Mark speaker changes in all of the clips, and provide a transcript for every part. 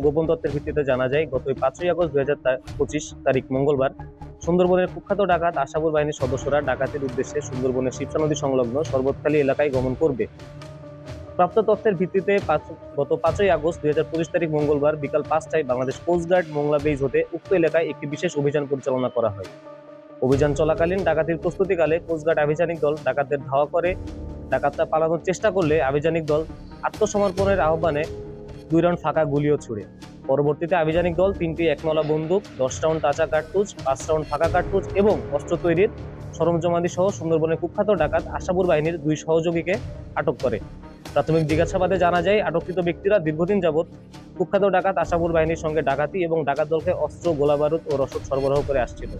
Speaker 1: গোপন তথ্যের ভিত্তিতে জানা যায় গত 5ই আগস্ট 2025 তারিখ মঙ্গলবার সুন্দরবনের কুখ্যাত ডাকাত আশাপুর বাহিনীর সদস্যরা ডাকাতির উদ্দেশ্যে সুন্দরবনের শিবসা নদী সংলগ্ন শরবতখালী এলাকায় গমন করবে। প্রাপ্ত তথ্যের ভিত্তিতে গত 5ই আগস্ট 2025 তারিখ মঙ্গলবার বিকাল 5টায় বাংলাদেশ কোস্টগার্ড মোংলা বেইজ হতে উক্ত এলাকায় একটি বিশেষ অভিযান পরিচালনা করা হয়। অভিযান চলাকালীন ডাকাতির প্রস্তুতিকালে কোস্টগার্ড আভিযানিক দল ডাকাতদের ধাওয়া করে। ডাকাতরা পালানোর চেষ্টা করলে আভিযানিক দল আত্মসমর্পণের আহ্বানে 2 রাউন্ড ফাঁকা গুলিও ছুড়ে। পরবর্তীতে আভিযানিক দল 3টি একনলা বন্দুক, 10 রাউন্ড টাচা কার্তুজ, 5 রাউন্ড ফাঁকা কার্তুজ এবং অস্ত্র তৈরির সরঞ্জামাদি সহ সুন্দরবনের কুখ্যাত ডাকাত আশাপুর বাহিনীর 2 সহযোগীকে আটক করে। প্রাথমিক জিজ্ঞাসাবাদে জানা যায় আটককৃত ব্যক্তিরা দীর্ঘদিন যাবৎ কুখ্যাত ডাকাত আশাপুর বাহিনীর সঙ্গে ডাকাতি এবং ডাকাত দলকে অস্ত্র, গোলাবারুদ ও রসদ সরবরাহ করে আসছিল।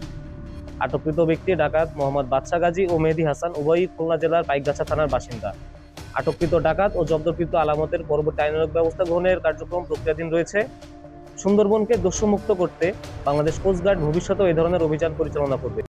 Speaker 1: আটককৃত ব্যক্তি ডাকাত মোহাম্মদ বাদশা গাজী ও মেহেদী হাসান উভয়ই খুলনা জেলার পাইকগাছা থানার বাসিন্দা। আটককৃত ডাকাত ও জব্দকৃত আলামতের পরবর্তী আইনানুগ ব্যবস্থা গ্রহণের কার্যক্রম প্রক্রিয়াধীন রয়েছে। সুন্দরবনকে দস্যুমুক্ত করতে বাংলাদেশ কোস্টগার্ড ভবিষ্যতেও এই ধরনের অভিযান পরিচালনা করবে।